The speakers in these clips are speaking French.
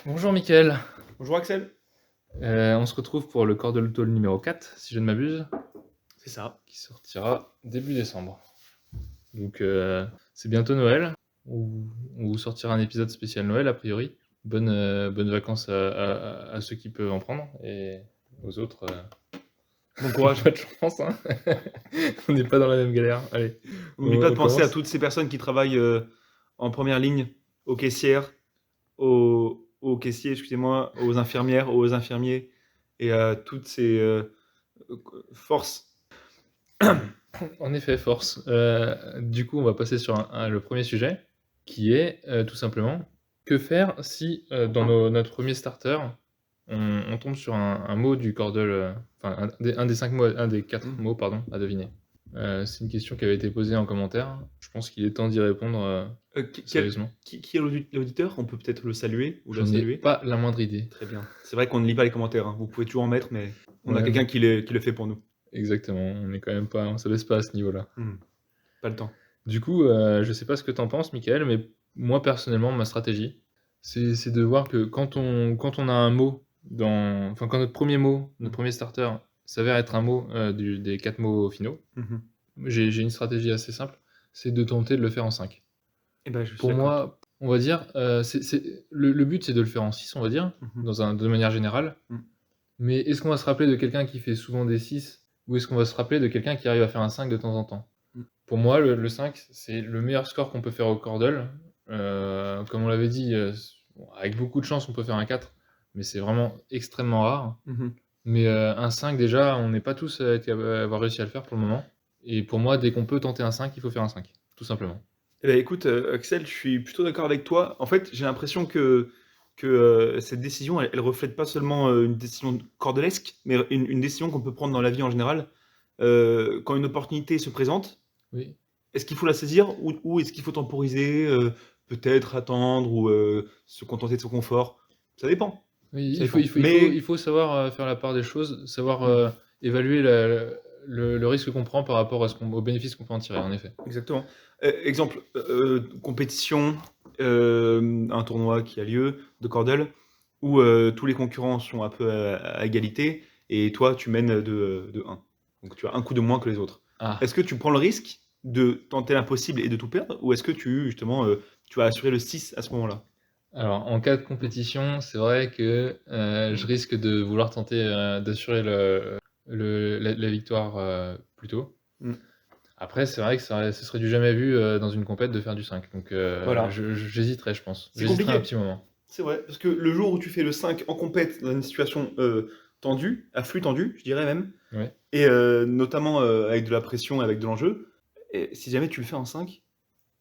Bonjour Mickaël. Bonjour Axel. On se retrouve pour le Cordle Talk numéro 4, si je ne m'abuse, C'est ça. qui sortira début décembre. Donc c'est bientôt Noël, on vous sortira un épisode spécial Noël a priori. Bonnes vacances à ceux qui peuvent en prendre, et aux autres, Bon courage. pas de chance, hein. On n'est pas dans la même galère. Allez, N'oublie on pas de penser à commence. toutes ces personnes qui travaillent en première ligne, aux caissières, aux caissiers, excusez-moi, aux infirmières, aux infirmiers et à toutes ces forces. En effet, force. Du coup, on va passer sur le premier sujet, qui est tout simplement que faire si dans notre premier starter, on tombe sur un mot du Cordle, enfin un des 5 mots, un des 4 mots, pardon, à deviner. C'est une question qui avait été posée en commentaire. Je pense qu'il est temps d'y répondre sérieusement. Qui est l'auditeur? On peut peut-être le saluer ou la J'en ai saluer. pas la moindre idée. Très bien. C'est vrai qu'on ne lit pas les commentaires, hein. Vous pouvez toujours en mettre, mais on a Ouais, quelqu'un qui le fait pour nous. exactement, on est quand même pas, on s'abaisse pas à ce niveau-là. Pas le temps. Du coup, je sais pas ce que t'en penses, Mickaël, mais moi personnellement, ma stratégie, c'est de voir que quand on a un mot quand notre premier mot, notre premier starter s'avère être un mot des 4 mots finaux, j'ai une stratégie assez simple, c'est de tenter de le faire en 5. Eh ben, je suis Pour d'accord. moi, on va dire, le but c'est de le faire en 6, on va dire, de manière générale. Mais est-ce qu'on va se rappeler de quelqu'un qui fait souvent des 6, ou est-ce qu'on va se rappeler de quelqu'un qui arrive à faire un 5 de temps en temps? Pour moi, le 5, c'est le meilleur score qu'on peut faire au Cordle. Comme on l'avait dit, avec beaucoup de chance, on peut faire un 4, mais c'est vraiment extrêmement rare. Mais un 5, déjà, on n'est pas tous à avoir réussi à le faire pour le moment. Et pour moi, dès qu'on peut tenter un 5, il faut faire un 5, tout simplement. Eh ben, écoute, Axel, je suis plutôt d'accord avec toi. En fait, j'ai l'impression que cette décision, elle reflète pas seulement une décision cordelesque, mais une décision qu'on peut prendre dans la vie en général. Quand une opportunité se présente, Oui. est-ce qu'il faut la saisir ou est-ce qu'il faut temporiser, peut-être attendre ou se contenter de son confort? Ça dépend. Oui, Ça dépend. il faut savoir faire la part des choses, savoir Mm. évaluer le risque qu'on prend par rapport au bénéfice qu'on peut en tirer, en effet. Exactement. Exemple, compétition, un tournoi qui a lieu de cordel, où tous les concurrents sont un peu à égalité, et toi, tu mènes de 1. Donc tu as un coup de moins que les autres. Ah, Est-ce que tu prends le risque de tenter l'impossible et de tout perdre, ou est-ce que justement, tu vas assurer le 6 à ce moment-là? alors en cas de compétition, c'est vrai que je risque de vouloir tenter d'assurer la victoire plus tôt. Mm. Après, c'est vrai que ce serait du jamais vu dans une compète de faire du 5. Donc Voilà. j'hésiterais, je pense. C'est J'hésiterais un compliqué. petit moment. C'est vrai, parce que le jour où tu fais le 5 en compète, dans une situation tendue, à flux tendu, je dirais même, Ouais. et notamment avec de la pression et avec de l'enjeu, et si jamais tu le fais en 5,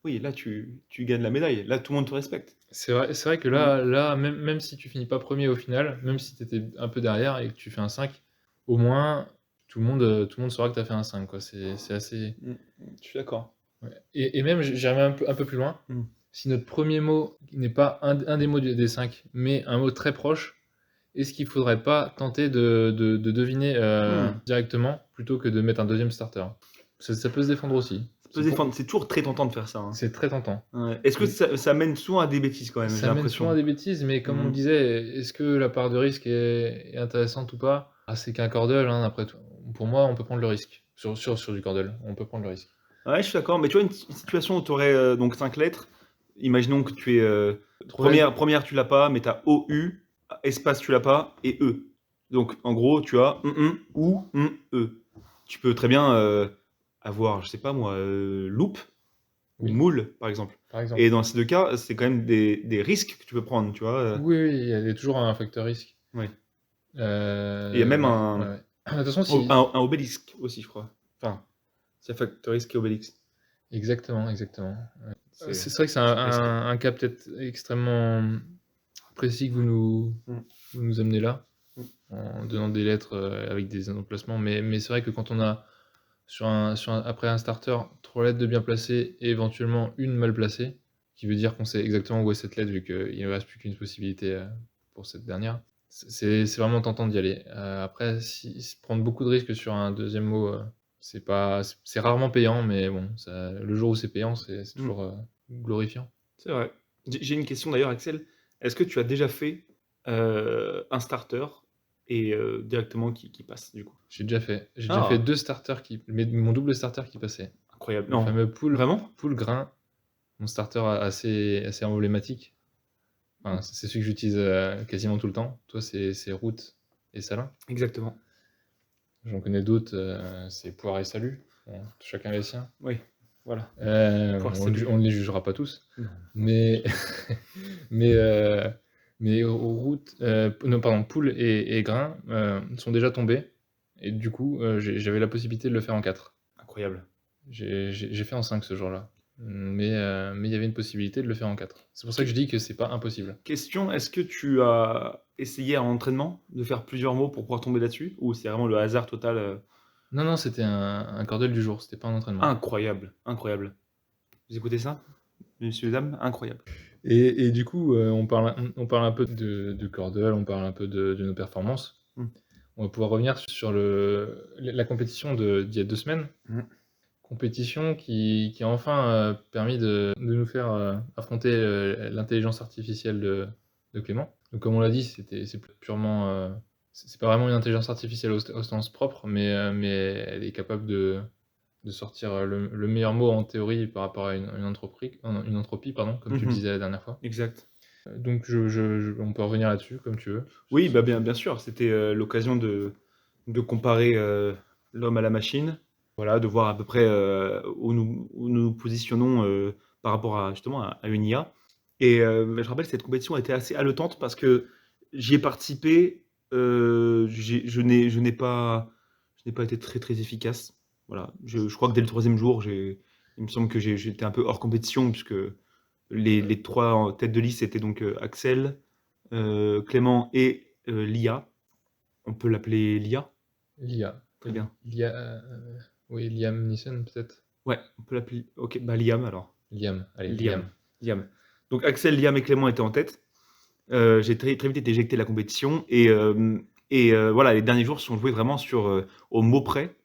oui, là tu gagnes la médaille, là tout le monde te respecte. C'est vrai que là même si tu finis pas premier au final, même si tu étais un peu derrière et que tu fais un 5, au moins tout le monde saura que tu as fait un 5, quoi. C'est assez. Je suis d'accord. Ouais. Et même, j'irais un peu plus loin. Mm. Si notre premier mot n'est pas un des mots des 5, mais un mot très proche, est-ce qu'il faudrait pas tenter de deviner directement plutôt que de mettre un deuxième starter? Ça peut se défendre aussi. Ça peut se défendre, c'est toujours très tentant de faire ça, hein. C'est très tentant. Ouais. Est-ce que ça mène souvent à des bêtises quand même, j'ai Ça mène souvent à l'impression. des bêtises, mais comme on le disait, est-ce que la part de risque est intéressante ou pas? Ah, c'est qu'un Cordle, hein, après tout. Pour moi, on peut prendre le risque. Sur du Cordle, on peut prendre le risque. Ouais, je suis d'accord, mais tu vois, une situation où tu aurais donc 5 lettres, imaginons que tu es première tu l'as pas, mais tu as OU, espace tu l'as pas, et E. Donc en gros, tu as ou E. Tu peux très bien avoir, je sais pas moi, loupe ou Oui, moule, par exemple. par exemple. Et dans ces deux cas, c'est quand même des risques que tu peux prendre, tu vois. Oui, oui, il y a toujours un facteur risque. Ouais. Et il y a même Ouais, ouais, ouais. Attention, un obélisque aussi, je crois. Enfin, c'est facteur risque et obélisque. Exactement, exactement. Ouais. C'est C'est vrai que c'est presque. un cas peut-être extrêmement précis que vous nous amenez là, Mm. en donnant des lettres avec des emplacements. Mais c'est vrai que quand on a après un starter, 3 lettres de bien placées et éventuellement une mal placée, qui veut dire qu'on sait exactement où est cette lettre vu qu'il ne reste plus qu'une possibilité pour cette dernière, c'est vraiment tentant d'y aller. Après, prendre beaucoup de risques sur un deuxième mot, C'est rarement payant, mais bon, le jour où c'est payant, c'est toujours glorifiant. C'est vrai. J'ai une question d'ailleurs, Axel. Est-ce que tu as déjà fait un starter et directement qui passe du coup? J'ai déjà fait 2 starters mais mon double starter qui passait. Incroyable. Le Non, fameux vraiment? pool grain, mon starter assez emblématique. Enfin, c'est celui que j'utilise quasiment tout le temps. Toi, c'est route et salin. Exactement. J'en connais d'autres, c'est poire et salut. Bon, chacun les siens. Oui, voilà. Poire, On salut. ne les jugera pas tous. Non. Mais, mais aux routes, non, pardon, poule et grain sont déjà tombés. Et du coup, j'avais la possibilité de le faire en 4. Incroyable. J'ai fait en 5 ce jour-là. Mais il y avait une possibilité de le faire en 4. C'est pour ça que je dis que c'est pas impossible. Question, est-ce que tu as essayé en entraînement de faire plusieurs mots pour pouvoir tomber là-dessus? Ou c'est vraiment le hasard total? Non, c'était un cordel du jour, c'était pas un entraînement. Incroyable, incroyable. Vous écoutez ça, messieurs, dames? Incroyable. Et du coup, on parle un peu de cordel, on parle un peu de nos performances. On va pouvoir revenir sur la compétition d'il y a 2 semaines. Compétition qui a enfin permis de nous faire affronter l'intelligence artificielle de Clément. Donc comme on l'a dit, c'est purement... c'est pas vraiment une intelligence artificielle au sens propre, mais elle est capable de sortir le meilleur mot en théorie par rapport à une entropie, pardon, comme tu le disais la dernière fois. Exact. Donc on peut revenir là-dessus, comme tu veux. Oui, bah bien sûr, c'était l'occasion de comparer l'homme à la machine, voilà, de voir à peu près où nous positionnons par rapport à justement à une IA. Et je rappelle, cette compétition a été assez haletante parce que j'y ai participé, je n'ai pas été très très efficace. Voilà, je crois que dès le 3e jour, il me semble que j'étais un peu hors compétition puisque les 3 en tête de liste étaient donc Axel, Clément et Lia. On peut l'appeler Lia? L'IA. Très bien. Oui, Liam Neeson, peut-être. Ouais, on peut l'appeler. Ok, bah Liam alors. Liam, allez, Liam. Donc Axel, Liam et Clément étaient en tête. J'ai très vite été éjecté de la compétition et voilà, les derniers jours se sont joués vraiment au mot près,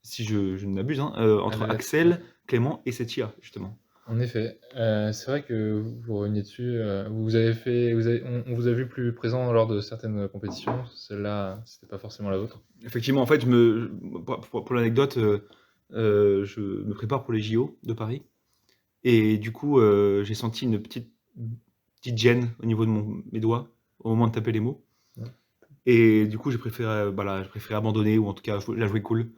si je ne m'abuse, hein, entre Axel, Clément et cette IA justement. En effet, c'est vrai que vous reveniez dessus. On vous a vu plus présent lors de certaines compétitions. Celle-là, c'était pas forcément la vôtre. Effectivement, en fait, pour l'anecdote, je me prépare pour les JO de Paris. Et du coup, j'ai senti une petite gêne au niveau de mes doigts au moment de taper les mots. Ouais. Et du coup, j'ai préféré abandonner ou en tout cas la jouer cool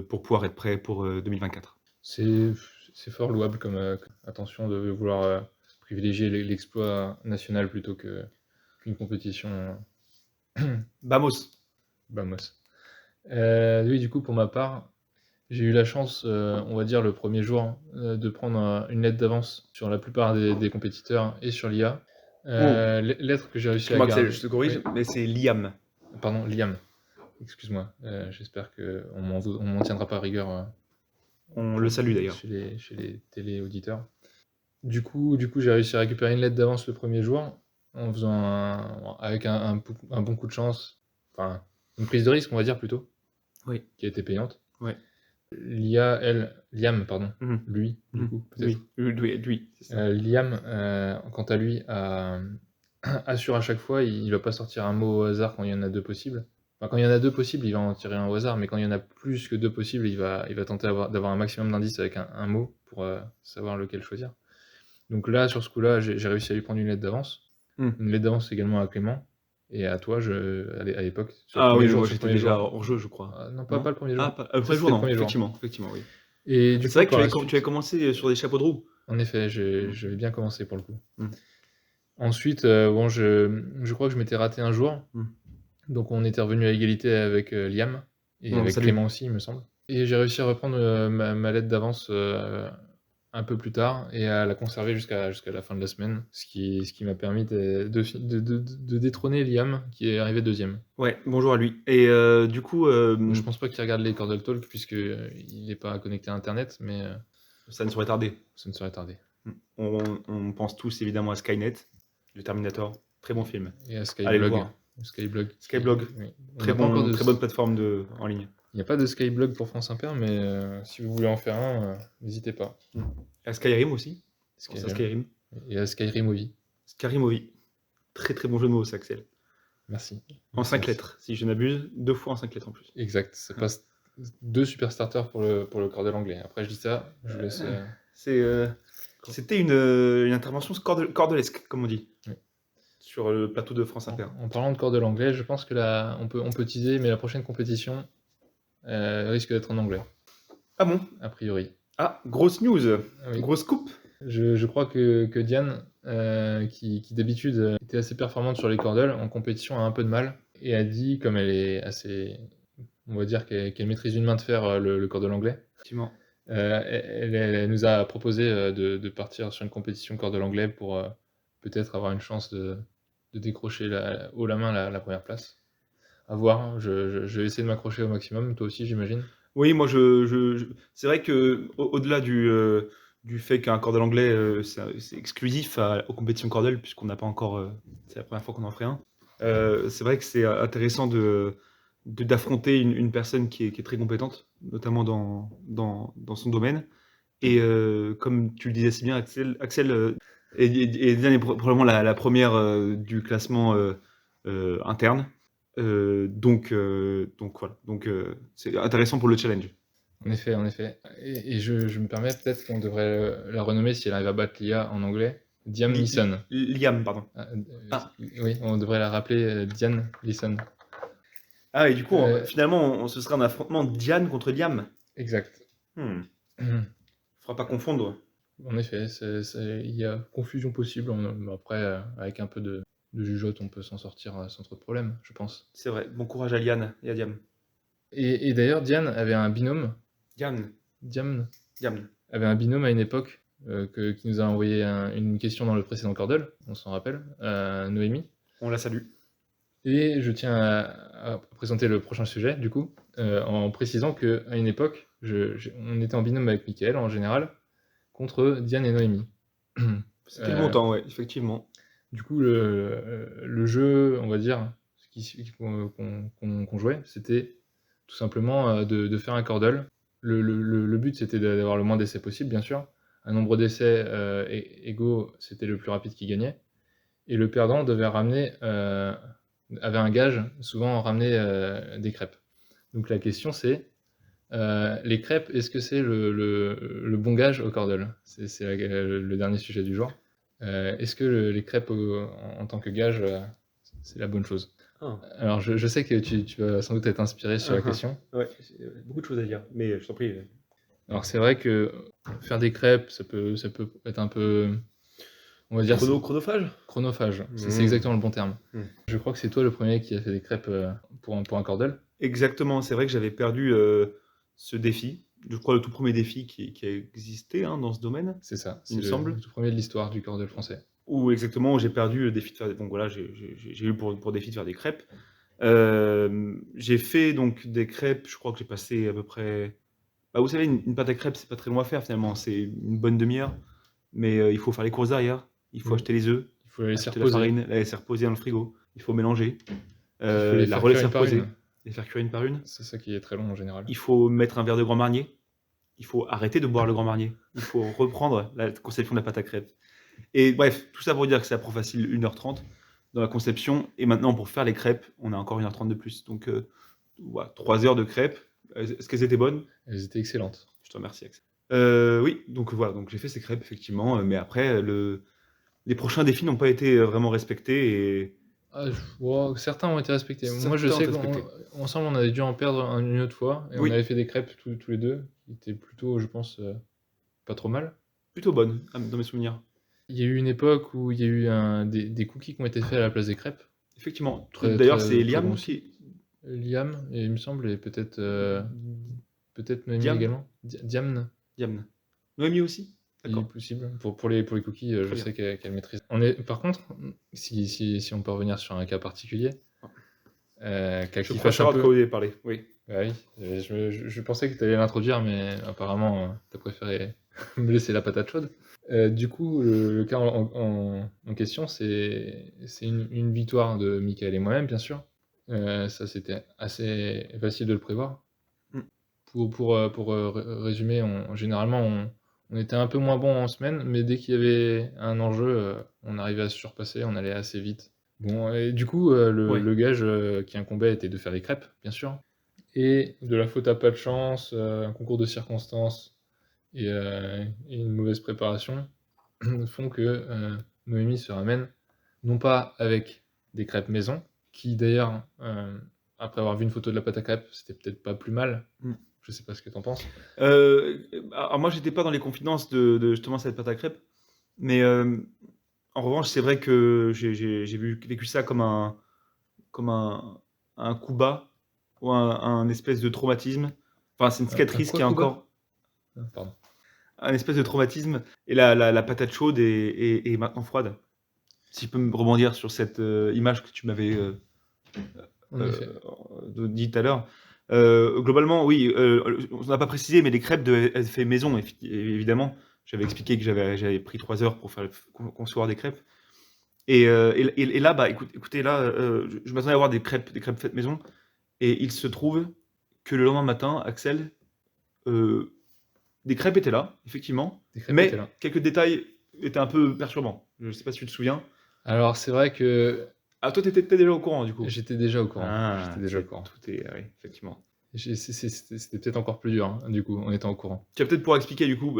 pour pouvoir être prêt pour 2024. C'est fort louable comme attention de vouloir privilégier l'exploit national plutôt qu'une compétition. Vamos! Vamos. Oui, du coup, pour ma part, j'ai eu la chance, on va dire le premier jour, de prendre une lettre d'avance sur la plupart des compétiteurs et sur l'IA. Lettre que j'ai réussi à garder. Je te corrige, mais c'est Liam. Pardon, Liam. Excuse-moi. J'espère qu'on m'en tiendra pas rigueur. On le salue d'ailleurs. Chez les télé-auditeurs. Du coup, j'ai réussi à récupérer une lettre d'avance le premier jour en faisant avec un bon coup de chance. Enfin, une prise de risque, on va dire plutôt. Oui. Qui a été payante. Ouais. Liam, pardon. Lui, du coup, peut-être. Lui. Liam, quant à lui, assure à chaque fois, il va pas sortir un mot au hasard quand il y en a 2 possibles. Enfin, quand il y en a 2 possibles, il va en tirer un au hasard, mais quand il y en a plus que 2 possibles, il va tenter d'avoir un maximum d'indices avec un mot pour savoir lequel choisir. Donc là, sur ce coup-là, j'ai réussi à lui prendre une lettre d'avance. Une lettre d'avance également à Clément. Et à toi, à l'époque. Ah oui, moi j'étais déjà hors jeu, je crois. Non, pas le premier jour. Le premier jour, non, effectivement, oui. Et c'est vrai que tu avais commencé sur des chapeaux de roue. En effet, j'avais bien commencé pour le coup. Ensuite, je crois que je m'étais raté un jour. Donc on était revenu à égalité avec Liam et avec Clément aussi, il me semble. Et j'ai réussi à reprendre ma lettre d'avance un peu plus tard et à la conserver jusqu'à la fin de la semaine, ce qui m'a permis de détrôner Liam, qui est arrivé 2e. Ouais, bonjour à lui. Et du coup... Je pense pas qu'il regarde les Cordel Talk puisqu'il n'est pas connecté à Internet, mais... ça ne saurait tarder. On pense tous évidemment à Skynet, le Terminator, très bon film. Et à Skyblog. Skyblog, oui. Très bonne plateforme en ligne. Il n'y a pas de Skyblog pour France Inter, mais si vous voulez en faire un, n'hésitez pas. À Skyrim aussi. Pense à Skyrim. Et à Skyrimovi. Skyrimovi. Très très bon jeu de mots, ça, Axel. Merci. En 5 lettres, si je n'abuse. 2 fois en 5 lettres en plus. Exact. Ça passe 2 super starters pour le cordel anglais. Après, je dis ça, je vous laisse. C'était une intervention cordelesque, comme on dit. Oui. Sur le plateau de France Inter. En parlant de cordel anglais, je pense que là, on peut teaser, mais la prochaine compétition risque d'être en anglais. Ah bon? A priori. Ah, grosse news. Oui. Grosse coupe. Je crois que Diane, qui d'habitude était assez performante sur les cordels, en compétition a un peu de mal. Et a dit, comme elle est assez... On va dire qu'elle maîtrise une main de fer le cordel anglais. Effectivement. Elle nous a proposé de partir sur une compétition cordel anglais pour peut-être avoir une chance de décrocher haut la main la première place. À voir, je vais essayer de m'accrocher au maximum, toi aussi j'imagine. Oui, moi c'est vrai que au-delà du fait qu'un cordel anglais c'est exclusif aux compétitions cordel, puisqu'on n'a pas encore, c'est la première fois qu'on en ferait un. C'est vrai que c'est intéressant d'affronter une personne qui est très compétente, notamment dans son domaine. Et comme tu le disais si bien, Axel est Diane est probablement la première du classement interne. Donc voilà. Donc c'est intéressant pour le challenge. En effet. Et je me permets, peut-être qu'on devrait la renommer, si elle arrive à battre Lia en anglais, Diane Leeson. Liam, pardon. Oui, on devrait la rappeler Diane Leeson. Ah, et du coup, finalement, ce sera un affrontement Diane contre Liam. Exact. Faudra pas confondre. En effet, il y a confusion possible. Après, avec un peu de jugeote, on peut s'en sortir sans trop de problème, je pense. C'est vrai. Bon courage à Liane et à Diam. Et d'ailleurs, Diane avait un binôme. Diam avait un binôme à une époque qui nous a envoyé une question dans le précédent cordel, on s'en rappelle, Noémie. On la salue. Et je tiens à présenter le prochain sujet, du coup, en précisant qu'à une époque, on était en binôme avec Mickaël, en général, contre Diane et Noémie. C'était le bon temps, ouais, effectivement. Du coup, le jeu, on va dire, qu'on jouait, c'était tout simplement de faire un cordel. Le but, c'était d'avoir le moins d'essais possible, bien sûr. Un nombre d'essais égaux, c'était le plus rapide qui gagnait. Et le perdant devait avait un gage, souvent ramener des crêpes. Donc la question, c'est, les crêpes, est-ce que c'est le bon gage au cordel? C'est le dernier sujet du jour. Est-ce que les crêpes en tant que gage, c'est la bonne chose? Alors je sais que tu vas sans doute être inspiré sur la question. Ouais, beaucoup de choses à dire, mais je t'en prie. Alors c'est vrai que faire des crêpes, ça peut être un peu, on va dire, chronophage. C'est exactement le bon terme. Je crois que c'est toi le premier qui a fait des crêpes pour un cordel. Exactement, c'est vrai que j'avais perdu ce défi. Je crois le tout premier défi qui a existé dans ce domaine. C'est ça, il me semble. Le tout premier de l'histoire du cordel français. Où exactement j'ai perdu le défi de faire. Donc voilà, j'ai eu pour défi de faire des crêpes. J'ai fait donc des crêpes. Je crois que j'ai passé à peu près. Bah, vous savez, une pâte à crêpes, c'est pas très long à faire finalement. C'est une bonne demi-heure. Mais il faut faire les courses derrière. Il faut acheter les œufs. Il faut les laisser acheter reposer. la farine, la laisser reposer dans le frigo. Il faut mélanger. Il faut les la faire relaisser cuire une par reposer. une. Les faire cuire une par une. C'est ça qui est très long en général. Il faut mettre un verre de Grand Marnier. Il faut arrêter de boire le Grand Marnier. Il faut reprendre la conception de la pâte à crêpes. Et bref, tout ça pour dire que c'est à pro facile 1h30 dans la conception. Et maintenant, pour faire les crêpes, on a encore 1h30 de plus. Donc, voilà, 3 heures de crêpes. Est-ce qu'elles étaient bonnes? Elles étaient excellentes. Je te remercie, Axel. Oui, donc voilà, donc j'ai fait ces crêpes, effectivement. Mais après, les prochains défis n'ont pas été vraiment respectés. Et... certains ont été respectés. Moi, je sais qu'ensemble, on avait dû en perdre une autre fois. Et on avait fait des crêpes tous les deux, qui étaient plutôt, je pense, pas trop mal. Plutôt bonnes, dans mes souvenirs. Il y a eu une époque où il y a eu des cookies qui ont été faits à la place des crêpes. Effectivement. D'ailleurs, c'est Liam aussi. Liam, et il me semble, et peut-être Noémie également. Diamne. Noémie aussi. Il est possible. Pour les cookies, je sais qu'elle maîtrise. Par contre, si on peut revenir sur un cas particulier, je crois savoir de quoi vous avez parlé. Oui. Bah oui, je pensais que tu allais l'introduire, mais apparemment, tu as préféré me laisser la patate chaude. Du coup, le cas en question, c'est une victoire de Mickaël et moi-même, bien sûr. Ça, c'était assez facile de le prévoir. Résumer, généralement, on était un peu moins bon en semaine, mais dès qu'il y avait un enjeu, on arrivait à se surpasser, on allait assez vite. Bon, et du coup, le gage qui incombait était de faire des crêpes, bien sûr, et de la faute à pas de chance, un concours de circonstances et une mauvaise préparation font que Noémie se ramène, non pas avec des crêpes maison, qui d'ailleurs, après avoir vu une photo de la pâte à crêpes, c'était peut-être pas plus mal. Je sais pas ce que t'en penses. Alors moi, j'étais pas dans les confidences de justement cette pâte à crêpes, mais en revanche, c'est vrai que j'ai vécu ça comme un coup bas ou un espèce de traumatisme. Enfin, c'est une cicatrice qui est encore Pardon. un espèce de traumatisme. Et la patate chaude est maintenant froide. Si je peux me rebondir sur cette image que tu m'avais dit tout à l'heure. Globalement, oui, on n'a pas précisé, mais les crêpes devaient être faites maison, évidemment. J'avais expliqué que j'avais pris 3 heures pour faire concevoir des crêpes. Et là, bah, écoutez, là, je m'attendais à avoir des crêpes faites maison. Et il se trouve que le lendemain matin, Axel, des crêpes étaient là, effectivement. Mais quelques détails étaient un peu perturbants. Je ne sais pas si tu te souviens. Alors, c'est vrai que... Ah, toi, t'étais déjà au courant, du coup. J'étais déjà au courant. Ah, j'étais déjà au courant. Tout est... Oui, effectivement. C'était peut-être encore plus dur, hein, du coup, en étant au courant. Tu vas peut-être pouvoir expliquer, du coup,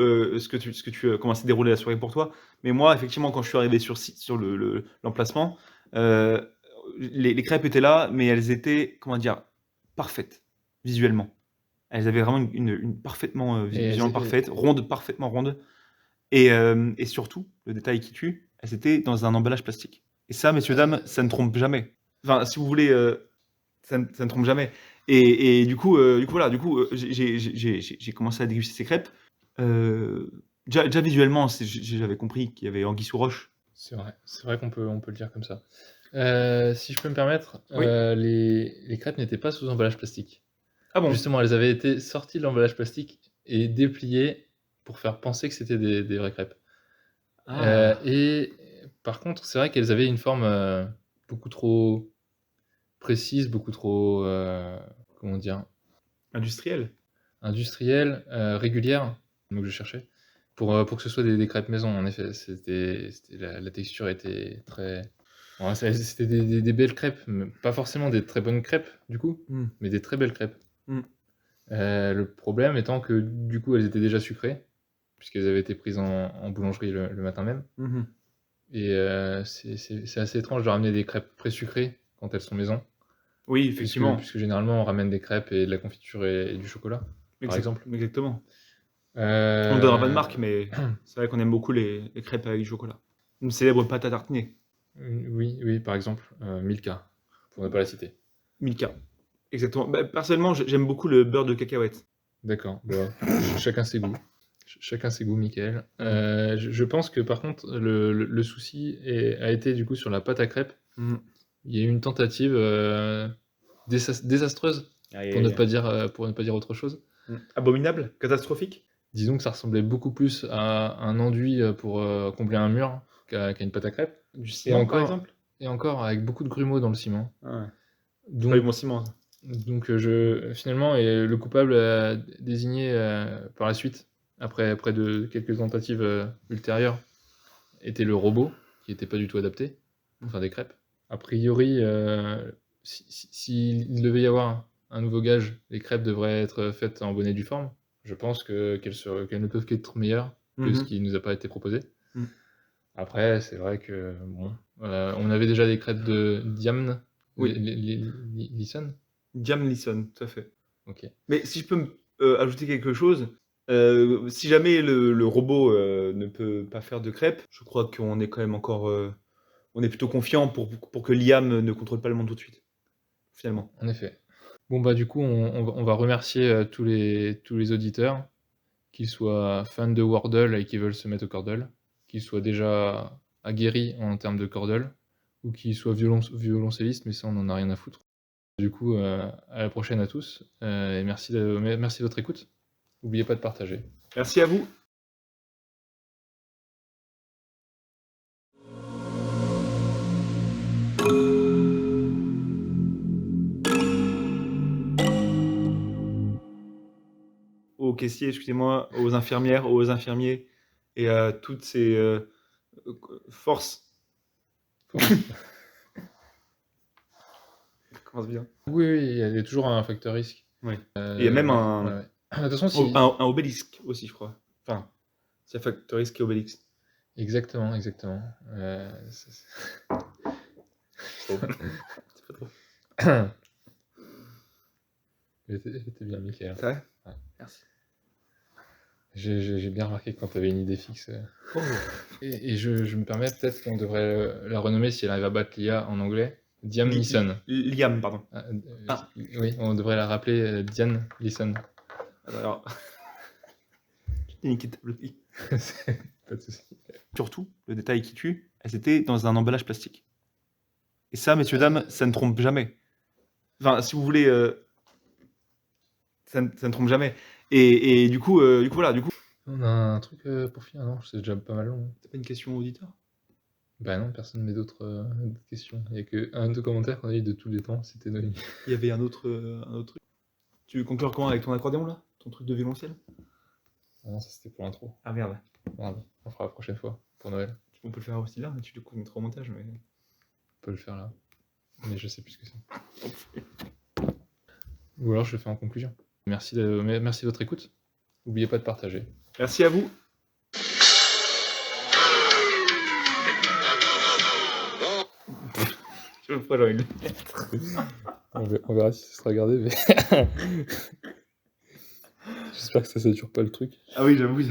comment s'est déroulée la soirée pour toi. Mais moi, effectivement, quand je suis arrivé sur l'emplacement, les crêpes étaient là, mais elles étaient, comment dire, parfaites, visuellement. Elles avaient vraiment une parfaitement visuellement parfaite, parfaitement ronde. Et surtout, le détail qui tue, elles étaient dans un emballage plastique. Et ça, messieurs, dames, ça ne trompe jamais. Enfin, si vous voulez, ça ne trompe jamais. Et du coup, voilà, j'ai commencé à déguster ces crêpes. Déjà visuellement, j'avais compris qu'il y avait anguille sous roche. C'est vrai qu'on peut le dire comme ça. Si je peux me permettre, Oui. les crêpes n'étaient pas sous emballage plastique. Ah bon? Justement, elles avaient été sorties de l'emballage plastique et dépliées pour faire penser que c'était des vraies crêpes. Ah. Et par contre, c'est vrai qu'elles avaient une forme beaucoup trop précise, beaucoup trop, comment dire? Industrielle. Industrielle, régulière, le mot que je cherchais, pour que ce soit des crêpes maison. En effet, la texture était très... Ouais, c'était des belles crêpes, mais pas forcément des très bonnes crêpes, du coup, mais des très belles crêpes. Le problème étant que, du coup, elles étaient déjà sucrées, puisqu'elles avaient été prises en boulangerie le matin même. Et c'est assez étrange de ramener des crêpes pré-sucrées quand elles sont maison. Oui, effectivement. Puisque généralement, on ramène des crêpes et de la confiture et du chocolat, par exemple. Exactement. On ne donnera pas de marque, mais c'est vrai qu'on aime beaucoup les crêpes avec du chocolat. Une célèbre pâte à tartiner. Oui, par exemple, Milka, pour ne pas la citer. Milka, exactement. Bah, personnellement, j'aime beaucoup le beurre de cacahuète. D'accord, bon, chacun ses goûts. Chacun ses goûts, Mickaël. Je pense que par contre, le souci a été du coup sur la pâte à crêpes. Il y a eu une tentative désastreuse, pour ne pas dire autre chose. Abominable, catastrophique. Disons que ça ressemblait beaucoup plus à un enduit pour combler un mur qu'à une pâte à crêpes. Du ciment, par exemple. Et encore, avec beaucoup de grumeaux dans le ciment. Ah ouais. Donc, pas eu bon ciment. Donc finalement, et le coupable désigné par la suite, après de quelques tentatives ultérieures, était le robot, qui n'était pas du tout adapté pour faire des crêpes. A priori, s'il devait y avoir un nouveau gage, les crêpes devraient être faites en bonne et due forme. Je pense qu'elles ne peuvent qu'être meilleures que ce qui nous a pas été proposé. Après, c'est vrai que bon, on avait déjà des crêpes de Diamn, Lisson. Diam Lisson, tout à fait. Ok. Mais si je peux ajouter quelque chose, si jamais le robot ne peut pas faire de crêpes, je crois qu'on est quand même encore... on est plutôt confiant pour que Liam ne contrôle pas le monde tout de suite, finalement. En effet. Bon bah du coup, on va remercier tous les auditeurs, qu'ils soient fans de Wordle et qui veulent se mettre au Cordle, qu'ils soient déjà aguerris en termes de Cordle, ou qu'ils soient violoncellistes, mais ça on n'en a rien à foutre. Du coup, à la prochaine à tous, et merci de votre écoute. N'oubliez pas de partager. Merci à vous. aux caissiers, excusez-moi, aux infirmières, aux infirmiers et à toutes ces forces. Ça commence bien. Oui, oui, il y a toujours un facteur risque. Oui. Et il y a même ouais, ouais. De toute façon, si... un obélisque aussi, je crois. Enfin, c'est facteur risque et obélisque. Exactement, exactement. C'est pas trop. T'es bien, Mickaël. C'est vrai? Ouais. Merci. J'ai bien remarqué que quand tu avais une idée fixe. Oh. Et je me permets peut-être qu'on devrait la renommer, si elle arrive à battre l'IA en anglais, Diane Leeson. Liam, pardon. Oui, on devrait la rappeler Diane Leeson. Alors, je t'ai niqué ta blague. Pas de souci. Surtout, le détail qui tue, elles étaient dans un emballage plastique. Et ça, messieurs, dames, ça ne trompe jamais. Enfin, si vous voulez, ça ne trompe jamais. Et du coup, voilà, du coup. On a un truc pour finir, non? C'est déjà pas mal long. T'as pas une question auditeur? Bah non, personne ne met d'autres questions. Il n'y a que un de commentaires qu'on a eu de tous les temps, c'était Noémie. Il y avait un autre truc. Tu conclures comment avec ton accordéon là? Ton truc de violoncelle? Ah non, ça c'était pour l'intro. Ah merde. Merde, on fera la prochaine fois, pour Noël. On peut le faire aussi là, mais tu le mettras au montage. Mais... On peut le faire là. Mais je sais plus ce que c'est. Ou alors je le fais en conclusion. Merci de votre écoute. N'oubliez pas de partager. Merci à vous. Je me ferai genre une lettre. On verra si ça sera gardé, mais... J'espère que ça sature pas le truc. Ah oui, j'avoue.